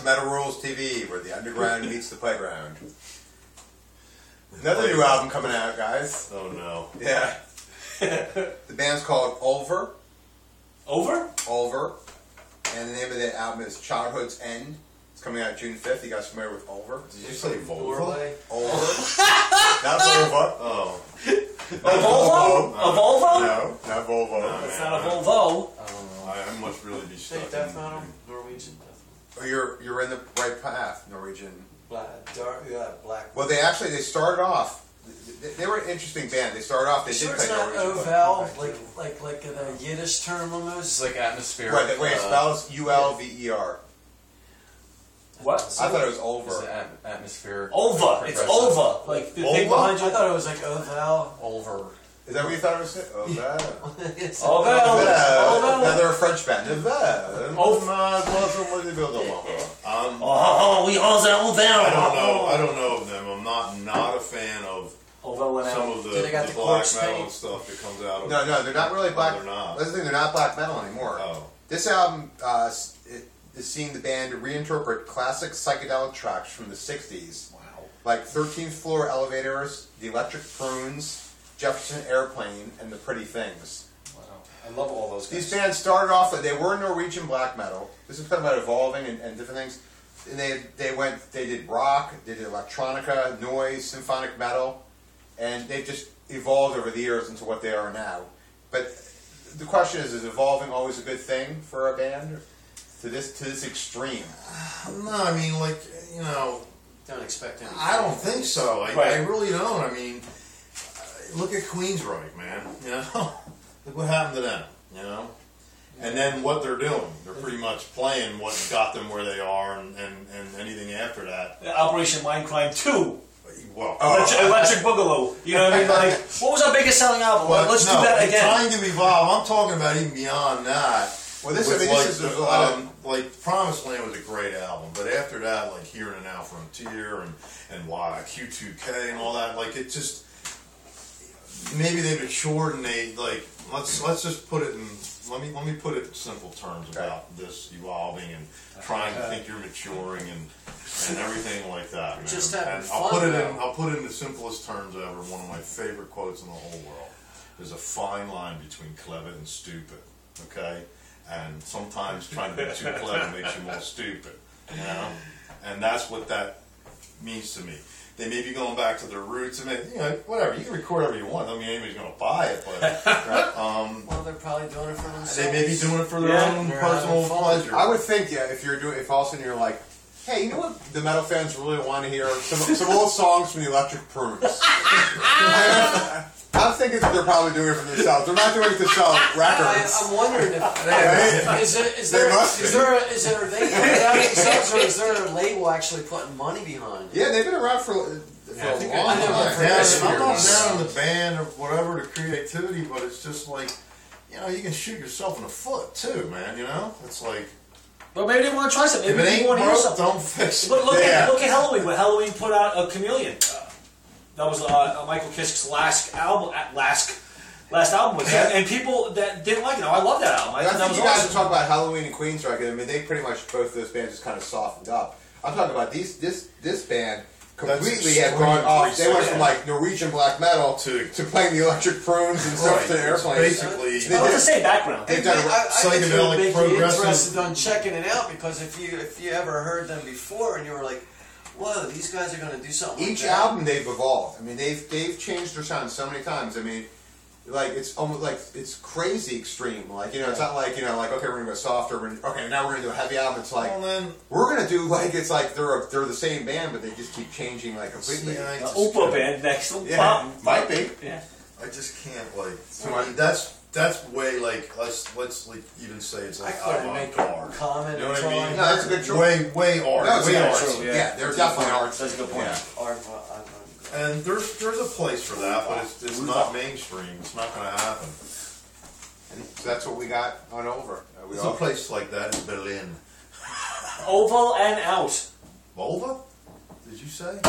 watch Metal Rules TV, where the underground meets the playground. Another new album coming out, guys. Oh no. Yeah. The band's called Ulver. Over? Ulver. And the name of the album is Childhood's End. It's coming out June 5th. You guys familiar with Ulver? Did you say Volvo? Ulver. Not Volvo. Oh. A Volvo? A Volvo? No, not Volvo. No, It's man. not a Volvo. I don't know. I must really be stuck. Hey, death metal, Norwegian death Oh, you're in the right path, Norwegian. metal. Black. Well, they started off. They were an interesting band. They started off. They Sure, did it's play not Norwegian. Oval, like a Yiddish term almost. It's like atmospheric. Right, the way it spells Ulver. What? I thought it was It's Ulver. atmospheric. Ulva. It's Ulva. Like the thing Ulva? behind you. I thought it was like Oval. Ulver. Is that what you thought it was? Oh, that. Ulva. Now they're a French band. Oh, we all that Ulva. I don't know of them. I'm not a fan of Ulva some of the They got the black corpse metal paint. stuff that comes out of No, they're not really black. they're not. That's the thing, they're not black metal anymore. Oh. This album is seeing the band reinterpret classic psychedelic tracks from the 60s. Wow. Like 13th Floor Elevators, The Electric Prunes, Jefferson Airplane, and The Pretty Things. Wow. I love all those guys. These bands started off, they were Norwegian black metal. This is talking about evolving and different things. And they did rock, they did electronica, noise, symphonic metal, and they've just evolved over the years into what they are now. But the question is evolving always a good thing for a band? To this extreme? No, I mean, like, you know, Don't expect anything. I don't think so. I really don't. I mean, look at Queensryche, man. You know, look what happened to them. You know, and then what they're doing. They're pretty much playing what got them where they are, and anything after that. Operation Mindcrime 2. Well, Electric Boogaloo. You know what I mean? Like, what was our biggest selling album? Let's do that again. Trying to evolve. I'm talking about even beyond that. Well, this With is a lot of... like Promised Land was a great album, but after that, like Here and Now Frontier and Q2K and all that, like it just maybe they matured and they like let's just put it in let me put it in simple terms about this evolving and trying to think you're maturing and everything like that. Man. Just having and fun. I'll put it in the simplest terms ever. One of my favorite quotes in the whole world. There's a fine line between clever and stupid. Okay. And sometimes trying to be too clever makes you more stupid, you know? And that's what that means to me. They may be going back to their roots, and you know, whatever, you can record whatever you want. I don't mean anybody's going to buy it, but Well, they're probably doing it for themselves. they may be doing it for their own they're personal having fun. pleasure. I would think, yeah, if if all of a sudden you're like, hey, you know what the metal fans really want to hear? Some old songs from the Electric Prunes. I'm thinking that they're probably doing it for themselves. They're not doing it to sell records. I'm wondering if are they putting it out themselves, or is there a label actually putting money behind it? Yeah, they've been around for a long time. I'm not down on the band or whatever, the creativity, but it's just like, you know, you can shoot yourself in the foot too, man, you know? It's like... But maybe they want to try something. If Maybe it they ain't want to hear broke, something. don't fix it. Look at Halloween. When Halloween put out a Chameleon, that was Michael Kisk's last album. Last album was that, and people that didn't like it. I love that album. I thought that think was you guys awesome. talk about Halloween and Queensryche. I mean, they pretty much both those bands just kind of softened up. I'm talking about this band completely had gone off. They went from like Norwegian black metal to playing the Electric Prunes and stuff to Airplanes. Basically, It's the same background. They've done psychedelic make you progressive. interested on checking it out, because if you ever heard them before and you were like, whoa, these guys are going to do something. Each like that. album they've evolved. I mean, they've changed their sound so many times. I mean, like it's almost like it's crazy extreme. Like, you know, it's not like, you know, like, okay, we're gonna go softer. Okay, now we're gonna do a heavy album. It's like we're gonna do like, it's like they're the same band, but they just keep changing like completely. Opa band next. Yeah, might be. Yeah. I just can't like. I mean, that's way like let's like even say it's like I couldn't make art. a comment. You know what I mean? No, that's a good choice. Way art. No, it's way art. art. Yeah, they're definitely art. That's a good point. Yeah. Art, And there's a place for that, but it's not mainstream. It's not going to happen. And so that's what we got on Ulver. There's a place like that in Berlin. Oval and out. Volva? Did you say?